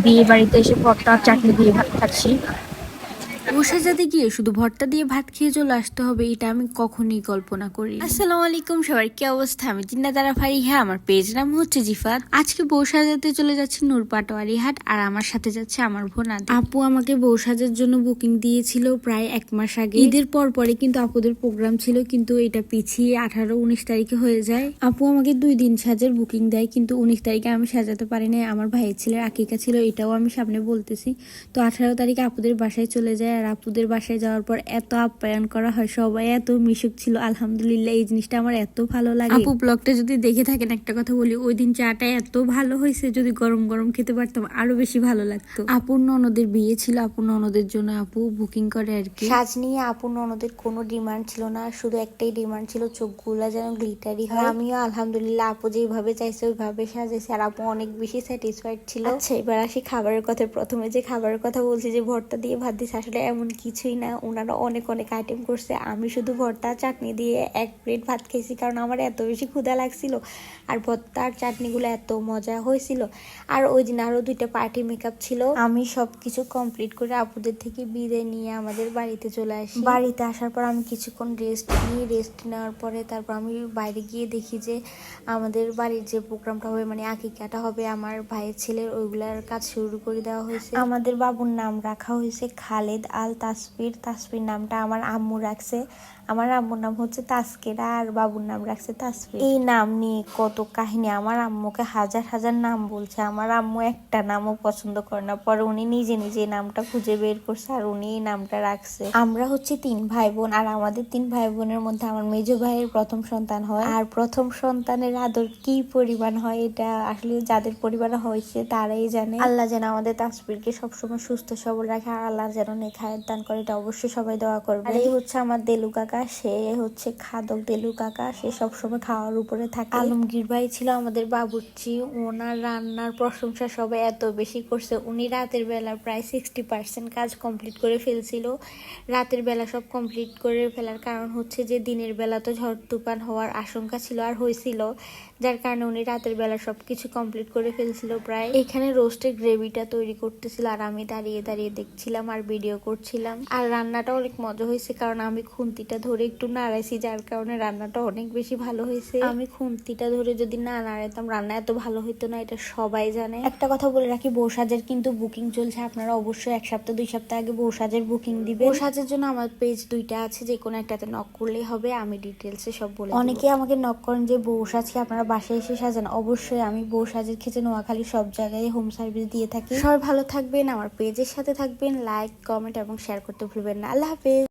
বিয়ে বাড়িতে এসে ভর্তা আর চাটনি দিয়ে ভাত খাচ্ছি। বসে গিয়ে শুধু ভর্তা দিয়ে ভাত খেয়ে চলে আসতে হবে, এটা আমি কখনোই কল্পনা করি। আসসালামু আলাইকুম সবার, কি অবস্থা? আমি জিন্নাতারা ফারিহা, আমার পেজ নাম হচ্ছে জিফাত। আজকে বউ সাজাতে চলে যাচ্ছি নূর পাটোয়ারি হাট, আর আমার সাথে যাচ্ছে আমার বোন আদি। আপু আমাকে বউ সাজার জন্য বুকিং দিয়েছিল প্রায় 1 মাস আগে। ঈদের পরে কিন্তু আপুদের প্রোগ্রাম ছিল, কিন্তু এটা পিছিয়ে 18-19 তারিখে হয়ে যায়। আপু আমাকে 2 দিন সাজার বুকিং দেয়, কিন্তু 19 তারিখে আমি সাজাতে পারি না, আমার ভাইয়ের ছেলের আকিকা ছিল, এটাও আমি সামনে বলতেছি। তো 18 তারিখে আপুদের বাসায় চলে যায়, আর আপুদের বাসায় যাওয়ার পর এত আপ্যায়ন করা হয়, সবাই এত মিশুক ছিল, আলহামদুলিল্লাহ। এই জিনিসটা আমার এত ভালো লাগে। আপু ব্লগটা যদি দেখে থাকেন, একটা কথা বলি, ওই দিন চাটা এত ভালো হয়েছে, যদি গরম গরম খেতে পারতাম আরো বেশি ভালো লাগতো। আপুর ননদের বিয়ে ছিল, আপুর ননদের জন্য আপু বুকিং করে আর কি। সাজ নিয়ে আপুর ননদের কোনো ডিমান্ড ছিল না, শুধু একটাই ডিমান্ড ছিল, চোখগুলা যেন গ্লিটারি হয়। আমিও আলহামদুলিল্লাহ আপু যেভাবে চাইছে ওইভাবে সাজাইছে, আর আপু অনেক বেশি স্যাটিসফাইড ছিল। আচ্ছা, এবার আসি খাবারের কথা। প্রথমে যে খাবারের কথা বলছি, যে ভর্তা দিয়ে ভাত দিচ্ছে, আসলে এমন কিছুই না, ওনারা অনেক অনেক আইটেম করছে। আমি শুধু ভর্তা চাটনি দিয়ে 1 প্লেট ভাত খেয়েছি, কারণ আমার এত বেশি ক্ষুধা লাগছিল, আর ভর্তা আর চাটনিগুলো এত মজা হয়েছিল। আর ওই দিন আরো 2টা পার্টি মেকআপ ছিল। আমি সবকিছু কমপ্লিট করে আপুদের থেকে বিদায় নিয়ে আমাদের বাড়িতে চলে আসি। বাড়িতে আসার পর আমি কিছুক্ষণ রেস্ট নিই। রেস্ট নেওয়ার পরে তারপর আমি বাইরে গিয়ে দেখি যে আমাদের বাড়ির যে প্রোগ্রামটা হবে, মানে আকিকাটা হবে আমার ভাইয়ের ছেলের, ওইগুলার কাজ শুরু করে দেওয়া হয়েছে। আমাদের বাবুর নাম রাখা হয়েছে খালেদ আল তাসফির। তাসফির নামটা আমার আম্মু রাখছে। আমার আম্মুর নাম হচ্ছে তাসকিরা, আর বাবুর নাম রাখছে তাসফির। এই নাম নিয়ে কত কাহিনী, আমার আম্মুকে হাজার হাজার নাম বলছে, আমার আম্মু একটা নামও পছন্দ করে না, পরে উনি নিজে নিজে নামটা খুঁজে বের করছে, আর উনি এই নামটা রাখছে। আমরা হচ্ছে 3 ভাই বোন, আর আমাদের 3 ভাই বোনের মধ্যে আমার মেজো ভাইয়ের প্রথম সন্তান হয়। আর প্রথম সন্তানের আদর কি পরিমাণ হয়, এটা আসলে যাদের পরিবারে হয়েছে তারাই জানে। আল্লাহ যেন আমাদের তাসফিরকে সবসময় সুস্থ সবল রাখে, আর আল্লাহ যেন নেখায়ের দান করে, এটা অবশ্যই সবাই দোয়া করবে। আর এই হচ্ছে আমার দেলু কাকা, সে হচ্ছে খাদক দেলু কাকা, সে সবসময় খাওয়ার উপরে থাকে। আলমগীর ভাই ছিল আমাদের বাবুর্চি, ওনার রান্নার প্রশংসা সবাই এত বেশি করছে। উনি রাতের বেলা প্রায় 60% কাজ কমপ্লিট করে ফেলছিল। রাতের বেলা সব কমপ্লিট করে ফেলার কারণ হচ্ছে যে দিনের বেলা তো ঝড় তুফান হওয়ার আশঙ্কা ছিল আর হয়েছিল, যার কারণে উনি রাতের বেলা সবকিছু কমপ্লিট করে ফেলছিল প্রায়। এখানে রোস্টের গ্রেভিটা তৈরি করতেছিল, আর আমি দাঁড়িয়ে দাঁড়িয়ে দেখছিলাম আর ভিডিও করছিলাম। আর রান্নাটা অনেক মজা হয়েছে, কারণ আমি খুন্তিটা ধরে একটু নাড়াইছি, যার কারণে রান্নাটা অনেক বেশি ভালো হয়েছে। আমি খুন্তিটা ধরে যদি না নাড়াইতাম, রান্না এত ভালো হইতো না, এটা সবাই জানে। একটা কথা বলে রাখি, বউ সাজের কিন্তু বুকিং চলছে, আপনারা অবশ্যই 1 সপ্তাহ 2 সপ্তাহ আগে বউ সাজের বুকিং দিবেন। বউ সাজের জন্য আমার পেজ 2টা আছে, যে কোনো একটাতে নক করলেই হবে, আমি ডিটেলসে সব বলে দেব। অনেকে আমাকে নক করেন যে বউ সাজকে আপনারা বাসায় এসে সাজান। অবশ্যই আমি বউ সাজের ক্ষেত্রে নোয়াখালী সব জায়গায় হোম সার্ভিস দিয়ে থাকি। সবাই ভালো থাকবেন, আমার পেজের সাথে থাকবেন, লাইক কমেন্ট এবং শেয়ার করতে ভুলবেন না। আল্লাহ হাফেজ।